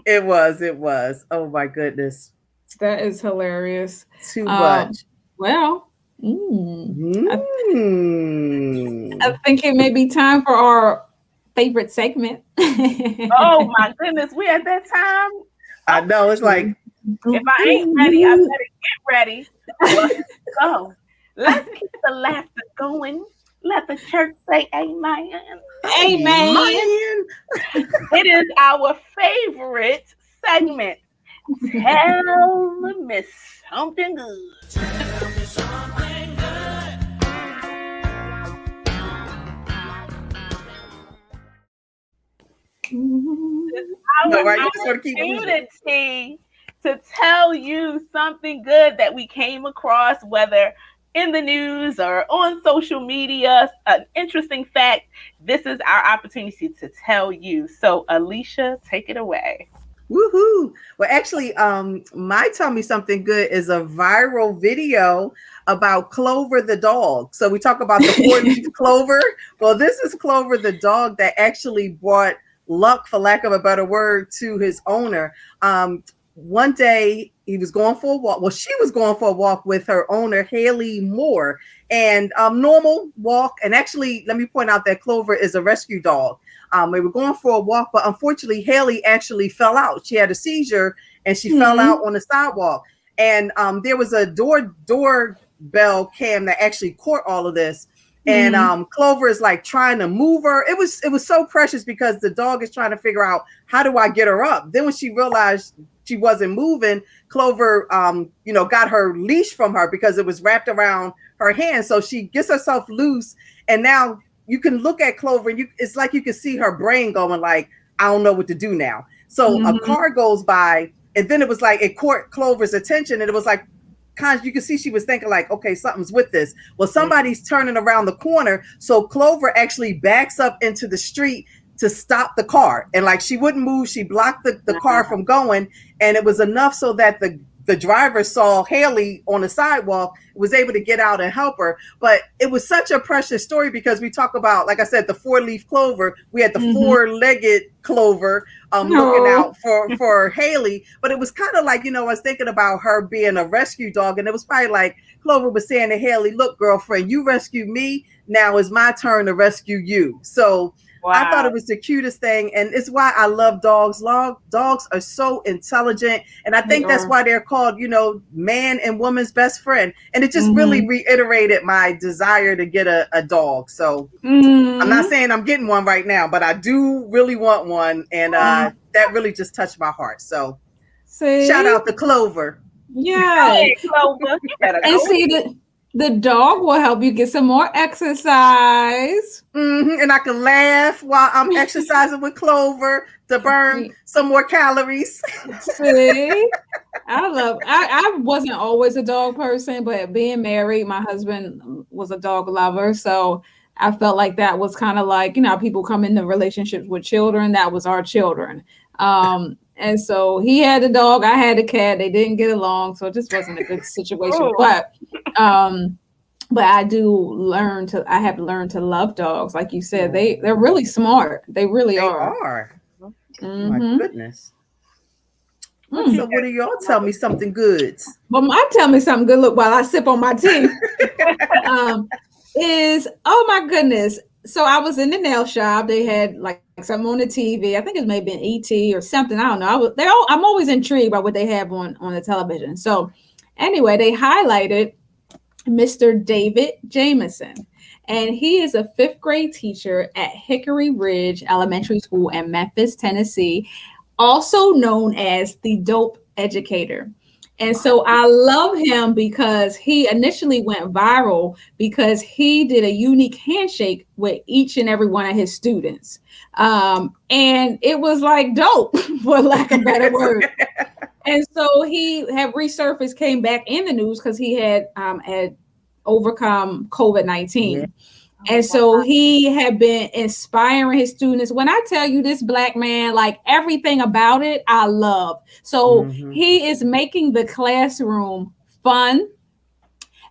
It was. Oh my goodness. That is hilarious. Too much. Well, Mm. I think it may be time for our favorite segment. Oh my goodness, we at that time. I know, it's like, If I ain't ready, I better get ready. Let's go. Let's keep the laughter going. Let the church say amen. Amen. man. It is our favorite segment. Tell me something good. No, right? You just want to keep moving. Opportunity to tell you something good that we came across, whether in the news or on social media, an interesting fact. This is our opportunity to tell you. So, Alisha, take it away. Woohoo! Well, actually, my Tell Me Something Good is a viral video about Clover the dog. So we talk about the four-leaf clover. Well, this is Clover the dog that actually brought luck, for lack of a better word, to his owner. One day he was going for a walk. Well, she was going for a walk with her owner, Haley Moore, and normal walk. And actually, let me point out that Clover is a rescue dog. They were going for a walk, but unfortunately, Haley actually fell out. She had a seizure and she fell out on the sidewalk. And there was a doorbell cam that actually caught all of this. And Clover is like trying to move her. It was so precious because the dog is trying to figure out, how do I get her up? Then when she realized she wasn't moving, Clover got her leash from her because it was wrapped around her hand. So she gets herself loose, and now you can look at Clover and it's like you can see her brain going like, I don't know what to do now. So a car goes by, and then it was like it caught Clover's attention, and it was like, you can see she was thinking like, okay, something's with this. Well, somebody's turning around the corner. So Clover actually backs up into the street to stop the car. And like, she wouldn't move. She blocked the car from going. And it was enough so that the driver saw Haley on the sidewalk, was able to get out and help her. But it was such a precious story because we talk about, like I said, the four-leaf clover. We had the four-legged clover looking out for Haley. But it was kind of like, I was thinking about her being a rescue dog. And it was probably like Clover was saying to Haley, look, girlfriend, you rescued me. Now it's my turn to rescue you. So I thought it was the cutest thing. And it's why I love dogs. Dogs are so intelligent. And I think that's why they're called, man and woman's best friend. And it just really reiterated my desire to get a dog. So I'm not saying I'm getting one right now, but I do really want one. And that really just touched my heart. So shout out to Clover. Yeah. Hey, Clover, you better go. And see, the dog will help you get some more exercise. And I can laugh while I'm exercising with Clover to burn some more calories. See, I wasn't always a dog person, but being married, my husband was a dog lover. So I felt like that was kind of like, people come into relationships with children. That was our children. And so he had a dog, I had a cat. They didn't get along, so it just wasn't a good situation. But I have learned to love dogs. Like you said, they're really smart. They really are. My goodness. So what do y'all tell me something good? Well, my tell me something good. Look, while I sip on my tea, is, oh my goodness. So I was in the nail shop. They had like something on the TV. I think it may have been ET or something. I don't know. I'm always intrigued by what they have on the television. So anyway, they highlighted Mr. David Jameson. And he is a 5th grade teacher at Hickory Ridge Elementary School in Memphis, Tennessee, also known as the Dope Educator. And so I love him because he initially went viral because he did a unique handshake with each and every one of his students. And it was like dope, for lack of a better word. And so he had resurfaced, came back in the news because he had overcome COVID-19. And so he had been inspiring his students. When I tell you this black man, like everything about it, I love. So he is making the classroom fun,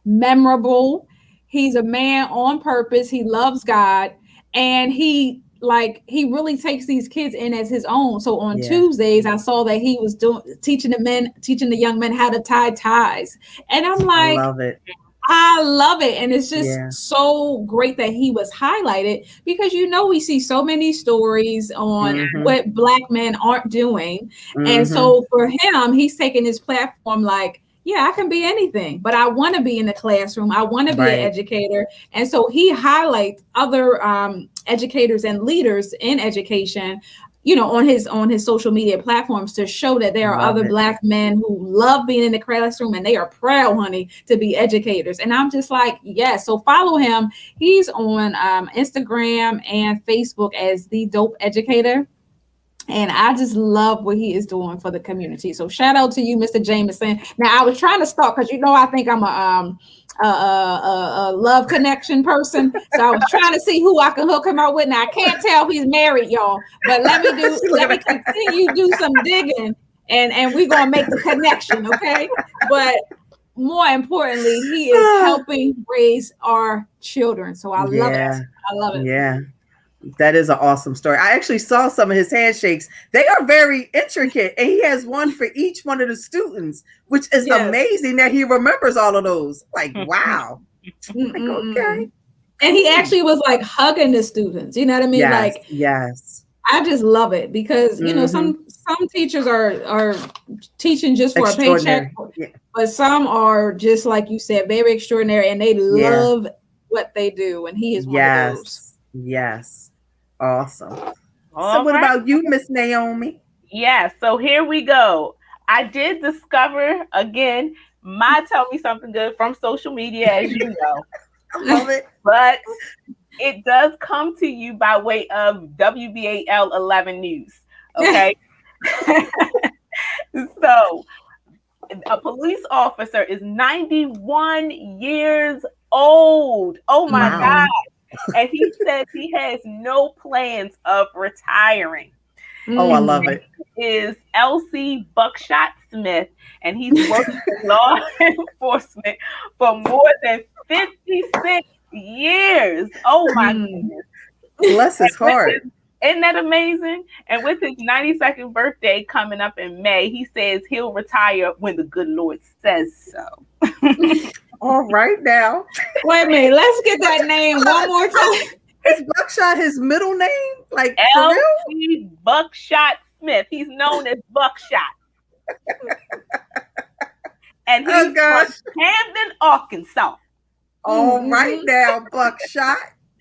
memorable. He's a man on purpose. He loves God, and he really takes these kids in as his own. So on Tuesdays, I saw that he was teaching the young men how to tie ties, and I'm like, I love it. I love it. And it's just so great that he was highlighted, because we see so many stories on what black men aren't doing. And so for him, he's taking his platform like, yeah, I can be anything, but I want to be in the classroom. I want to be an educator. And so he highlights other educators and leaders in education, on his social media platforms, to show that there are other black men who love being in the classroom, and they are proud, honey, to be educators. And I'm just like, yes. So follow him. He's on Instagram and Facebook as The Dope Educator. And I just love what he is doing for the community. So shout out to you, Mr. Jameson. Now, I was trying to stalk, because I think I'm a love connection person. So I was trying to see who I can hook him up with. Now I can't tell if he's married, y'all. But let me continue to do some digging, and we're gonna make the connection, okay? But more importantly, he is helping raise our children. So I love it. I love it. Yeah. That is an awesome story. I actually saw some of his handshakes. They are very intricate, and he has one for each one of the students, which is amazing that he remembers all of those. Like, wow. Like, okay. And he actually was like hugging the students. You know what I mean? Yes. I just love it, because some teachers are teaching just for a paycheck, but some are, just like you said, very extraordinary, and they love what they do. And he is one of those. Yes. Awesome. So what about you, Miss Naomi? Yeah, so here we go. I did discover, again, my Tell Me Something Good from social media, as you know. I love it. But it does come to you by way of WBAL 11 News. Okay? So, a police officer is 91 years old. Oh my God. And he says he has no plans of retiring. Oh, I love it. Is Elsie Buckshot Smith, and he's worked in law enforcement for more than 56 years. Oh my goodness. Bless his heart. Isn't that amazing? And with his 92nd birthday coming up in May, he says he'll retire when the good Lord says so. All right now. Wait a minute. Let's get that name one more time. Is Buckshot his middle name? Like, L.C. Buckshot Smith. He's known as Buckshot. And he's from Camden, Arkansas. All right now, Buckshot.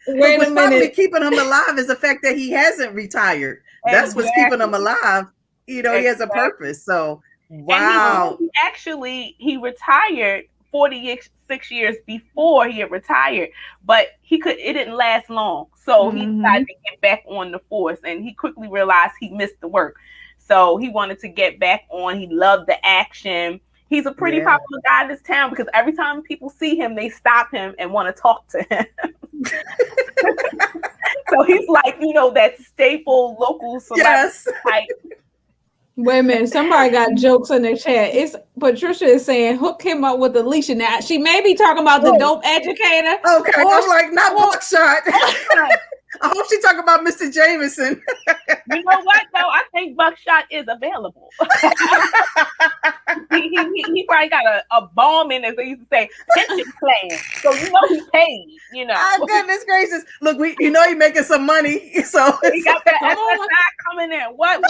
Wait what's a probably minute. keeping him alive is the fact that he hasn't retired. That's what's keeping him alive. He has a purpose. So, wow. And he retired 46 years before he had retired, but it didn't last long. So he decided to get back on the force, and he quickly realized he missed the work. So he wanted to get back on. He loved the action. He's a pretty popular guy in this town, because every time people see him, they stop him and want to talk to him. So he's like, that staple local celebrity type. Wait a minute. Somebody got jokes in the chat. It's Patricia is saying hook him up with Alisha. Now she may be talking about the dope educator. Okay, I'm like, not Buckshot. I hope she's talking about Mr. Jameson. You know what, though? I think Buckshot is available. he probably got a bomb in, as they used to say, pension plan. So he paid, Oh, goodness gracious. Look, he's making some money. So he got that SSI coming in. What?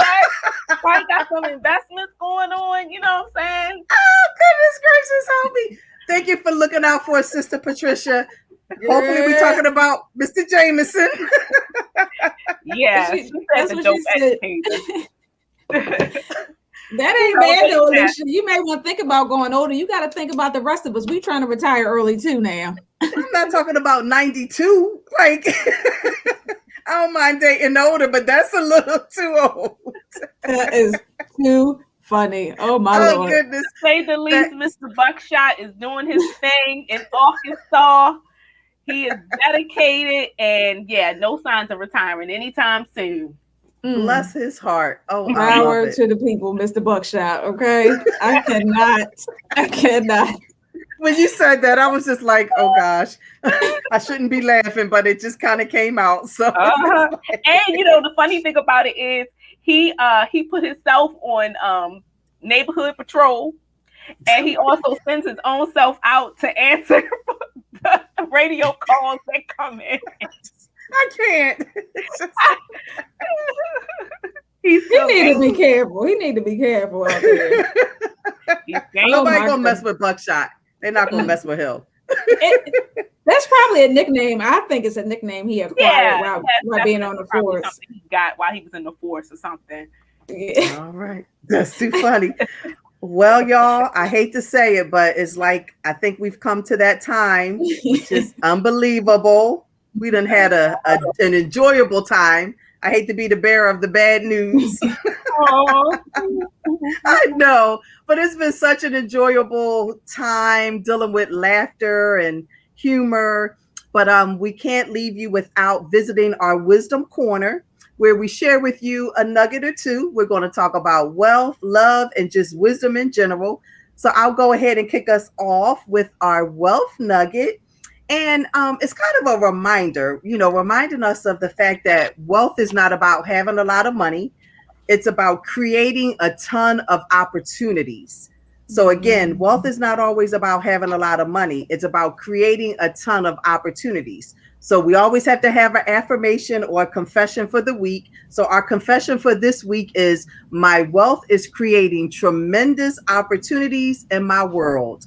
Probably got some investments going on. You know what I'm saying? Oh, goodness gracious, help me. Thank you for looking out for us, Sister Patricia. Hopefully we're talking about Mr. Jameson. Yeah, that's what she said. That ain't bad though, Alisha. You may want to think about going older. You got to think about the rest of us. We trying to retire early too now. I'm not talking about 92. Like, I don't mind dating older, but that's a little too old. That is too funny. Oh my Lord. Goodness. To say the least, Mr. Buckshot is doing his thing in Arkansas. He is dedicated, and yeah, no signs of retiring anytime soon. Bless his heart. Oh, I love Power it. to the people, Mr. Buckshot. Okay, I cannot. I cannot. When you said that, I was just like, oh gosh, I shouldn't be laughing, but it just kind of came out. So Uh-huh. And the funny thing about it is he put himself on neighborhood patrol, and he also sends his own self out to answer the radio calls that come in. I can't. It's just, He's He need to be careful. He need to be careful out there. nobody my gonna mess goodness. with Buckshot. They're not gonna mess with him. That's probably a nickname. I think it's a nickname he acquired while being on the force. Something he got while he was in the force or something. Yeah. All right. That's too funny. Well, y'all, I hate to say it, but it's like I think we've come to that time, which is unbelievable. We done had an enjoyable time. I hate to be the bearer of the bad news. I know, but it's been such an enjoyable time dealing with laughter and humor. But we can't leave you without visiting our Wisdom Corner, where we share with you a nugget or two. We're going to talk about wealth, love, and just wisdom in general. So I'll go ahead and kick us off with our wealth nugget. And it's kind of a reminder, reminding us of the fact that wealth is not about having a lot of money. It's about creating a ton of opportunities. So again, wealth is not always about having a lot of money. It's about creating a ton of opportunities. So we always have to have an affirmation or a confession for the week. So our confession for this week is my wealth is creating tremendous opportunities in my world.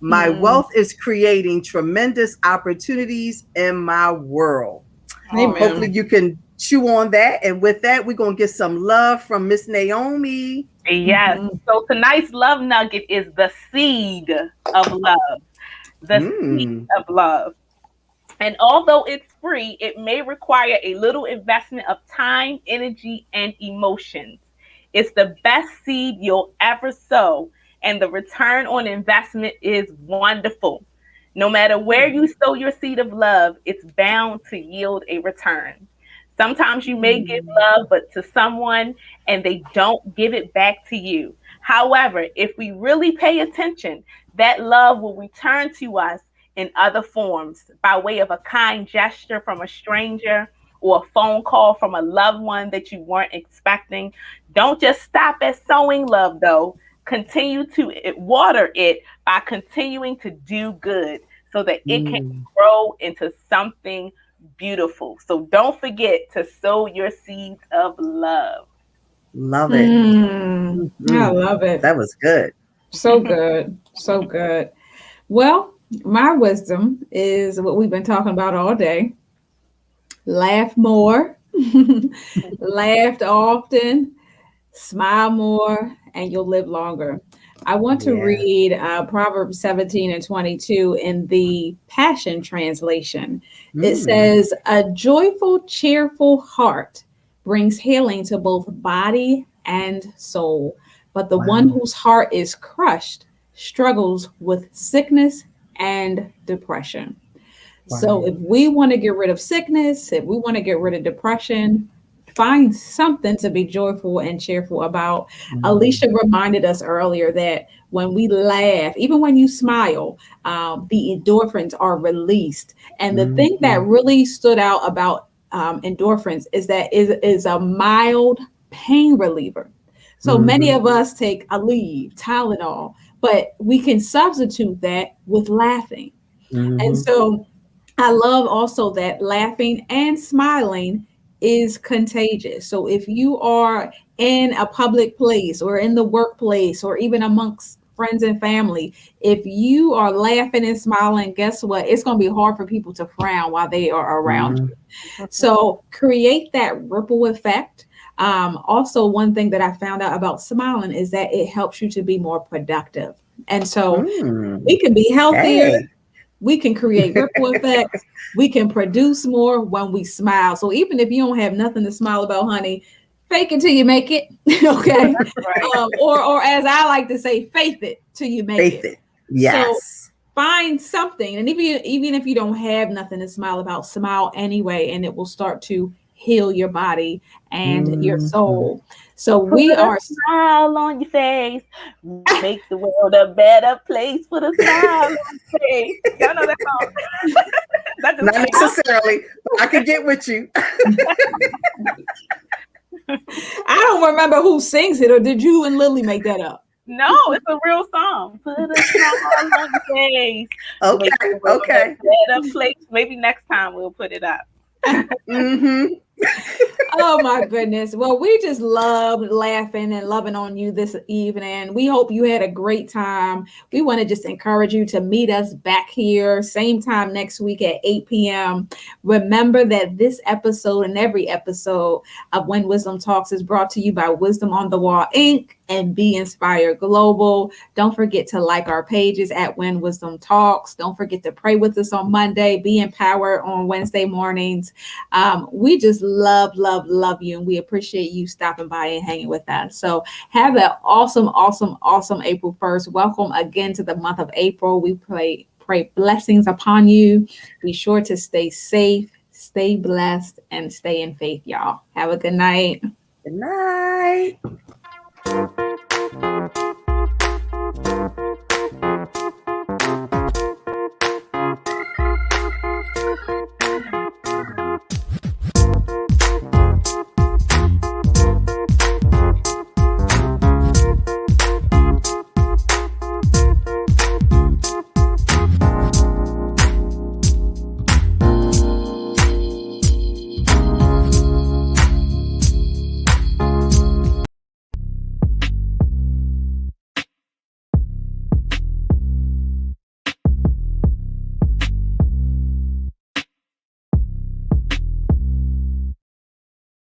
My wealth is creating tremendous opportunities in my world. Amen. Hopefully you can chew on that. And with that, we're going to get some love from Miss Naomi. Yes. So tonight's love nugget is the seed of love. The seed of love. And although it's free, it may require a little investment of time, energy, and emotions. It's the best seed you'll ever sow, and the return on investment is wonderful. No matter where you sow your seed of love, it's bound to yield a return. Sometimes you may give love, but to someone, and they don't give it back to you. However, if we really pay attention, that love will return to us in other forms, by way of a kind gesture from a stranger or a phone call from a loved one that you weren't expecting. Don't just stop at sowing love, though. Continue to water it by continuing to do good so that it can grow into something beautiful. So don't forget to sow your seeds of love. Love it. I love it. That was good. So good. So good. Well, my wisdom is what we've been talking about all day. Laugh more, laughed often, smile more, and you'll live longer. I want to read Proverbs 17 and 22 in the Passion Translation. It says, a joyful, cheerful heart brings healing to both body and soul. But the one whose heart is crushed struggles with sickness and depression. So if we want to get rid of sickness, if we want to get rid of depression, find something to be joyful and cheerful about. Alisha reminded us earlier that when we laugh, even when you smile, the endorphins are released. And the thing that really stood out about endorphins is that it is a mild pain reliever. So many of us take Aleve, Tylenol, but we can substitute that with laughing. And so I love also that laughing and smiling is contagious. So if you are in a public place or in the workplace or even amongst friends and family, if you are laughing and smiling, guess what? It's going to be hard for people to frown while they are around you. So create that ripple effect. Also, one thing that I found out about smiling is that it helps you to be more productive. And so we can be healthier. We can create ripple effects. We can produce more when we smile. So even if you don't have nothing to smile about, honey, fake it till you make it. Okay. Or as I like to say, faith it till you make it. Yes. find something. And even if you don't have nothing to smile about, smile anyway, and it will start to heal your body and your soul. So Put we a are smile on your face. Make the world a better place. Put a smile on your face. Y'all know that song? That just Not came out. necessarily, but I could get with you. I don't remember who sings it, or did you and Lily make that up? No, it's a real song. Put a smile on your face. Okay, Make the world okay. a better place. Maybe next time we'll put it up. Mm-hmm. Oh my goodness. Well, we just loved laughing and loving on you this evening. We hope you had a great time. We want to just encourage you to meet us back here, same time next week at 8 p.m. Remember that this episode and every episode of When Wisdom Talks is brought to you by Wisdom on the Wall, Inc. and Be Inspired Global. Don't forget to like our pages at When Wisdom Talks. Don't forget to pray with us on Monday. Be empowered on Wednesday mornings. We just love you, and we appreciate you stopping by and hanging with us. So have an awesome April 1st. Welcome again to the month of April. We pray blessings upon you. Be sure to stay safe, stay blessed, and stay in faith, y'all. Have a good night. Good night.